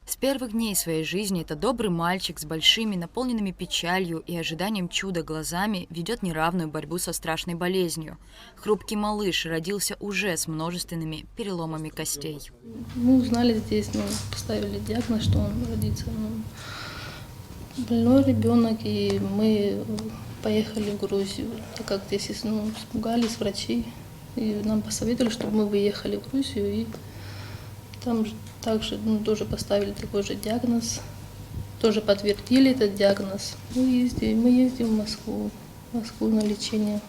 С первых дней своей жизни этот добрый мальчик с большими, наполненными печалью и ожиданием чуда глазами ведет неравную борьбу со страшной болезнью. Хрупкий малыш родился уже с множественными переломами костей. Мы узнали здесь, поставили диагноз, что он родится. Больной ребенок, и мы поехали в Грузию, так как здесь испугались врачи, и нам посоветовали, чтобы мы выехали в Грузию, и там также тоже поставили такой же диагноз, тоже подтвердили этот диагноз. Мы ездим в Москву на лечение,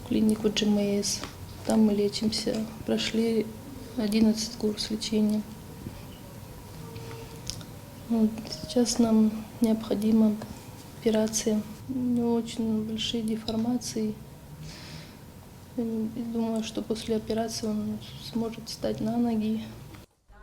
в клинику ДжМС. Там мы лечимся, прошли 11 курс лечения. Сейчас нам необходима операция. У него очень большие деформации. И думаю, что после операции он сможет встать на ноги.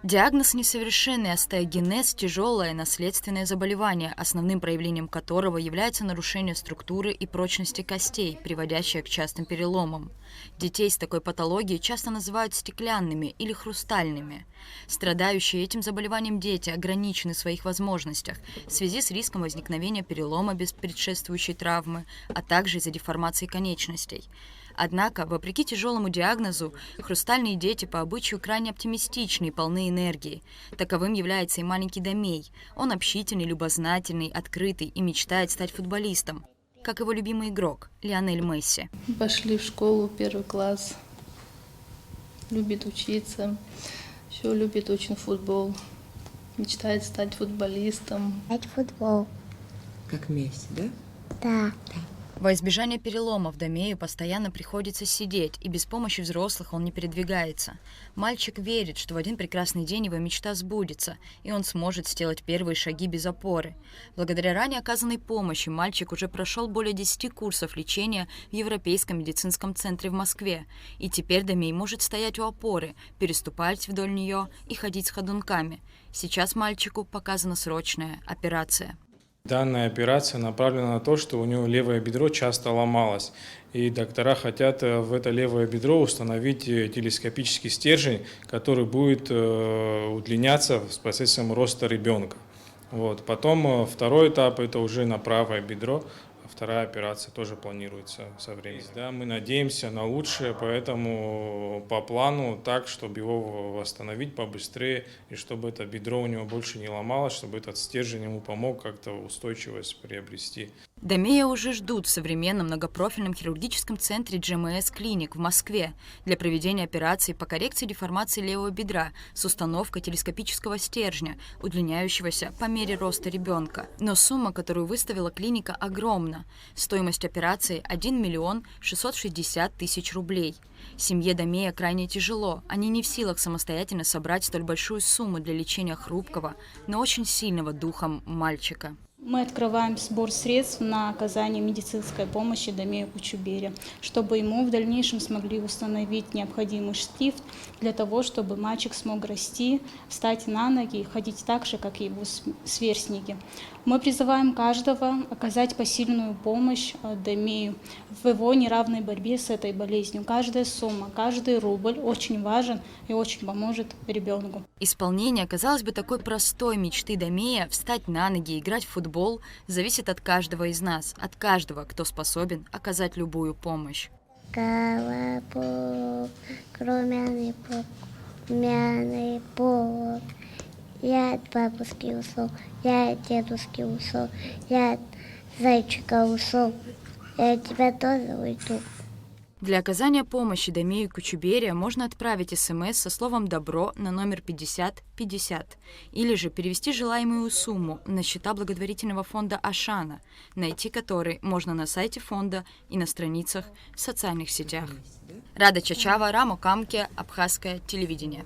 Диагноз несовершенный остеогенез – тяжелое наследственное заболевание, основным проявлением которого является нарушение структуры и прочности костей, приводящее к частым переломам. Детей с такой патологией часто называют стеклянными или хрустальными. Страдающие этим заболеванием дети ограничены в своих возможностях в связи с риском возникновения перелома без предшествующей травмы, а также из-за деформации конечностей. Однако, вопреки тяжелому диагнозу, хрустальные дети по обычаю крайне оптимистичны и полны энергии. Таковым является и маленький Дамей. Он общительный, любознательный, открытый и мечтает стать футболистом, как его любимый игрок Лионель Месси. Пошли в школу, 1 класс. Любит учиться, еще любит очень футбол. Мечтает стать футболистом. Играть в футбол. Как Месси, да? Да. Во избежание переломов Дамею постоянно приходится сидеть, и без помощи взрослых он не передвигается. Мальчик верит, что в один прекрасный день его мечта сбудется, и он сможет сделать первые шаги без опоры. Благодаря ранее оказанной помощи мальчик уже прошел более 10 курсов лечения в Европейском медицинском центре в Москве, и теперь Дамей может стоять у опоры, переступать вдоль нее и ходить с ходунками. Сейчас мальчику показана срочная операция. Данная операция направлена на то, что у него левое бедро часто ломалось, и доктора хотят в это левое бедро установить телескопический стержень, который будет удлиняться с процессом роста ребенка. Потом второй этап – это уже на правое бедро. Вторая операция тоже планируется со временем. Да, мы надеемся на лучшее, поэтому по плану так, чтобы его восстановить побыстрее, и чтобы это бедро у него больше не ломалось, чтобы этот стержень ему помог как-то устойчивость приобрести. Дамея уже ждут в современном многопрофильном хирургическом центре ДжМС Клиник в Москве для проведения операции по коррекции деформации левого бедра с установкой телескопического стержня, удлиняющегося по мере роста ребенка. Но сумма, которую выставила клиника, огромна. Стоимость операции – 1 миллион 660 тысяч рублей. Семье Дамея крайне тяжело. Они не в силах самостоятельно собрать столь большую сумму для лечения хрупкого, но очень сильного духом мальчика. Мы открываем сбор средств на оказание медицинской помощи Дамею Кучубере, чтобы ему в дальнейшем смогли установить необходимый штифт для того, чтобы мальчик смог расти, встать на ноги и ходить так же, как и его сверстники. Мы призываем каждого оказать посильную помощь Дамею в его неравной борьбе с этой болезнью. Каждая сумма, каждый рубль очень важен и очень поможет ребенку. Исполнение, казалось бы, такой простой мечты Дамея встать на ноги и играть в футбол зависит от каждого из нас, от каждого, кто способен оказать любую помощь. Колобок, румяный полок. Я от бабушки ушел, я от дедушки ушел, я от зайчика ушел. Я от тебя тоже уйду. Для оказания помощи Дамею Кучубере можно отправить СМС со словом «Добро» на номер 5050 или же перевести желаемую сумму на счета благотворительного фонда «Ашана», найти который можно на сайте фонда и на страницах в социальных сетях. Рада Чачава, Рамо Камке, Абхазское телевидение.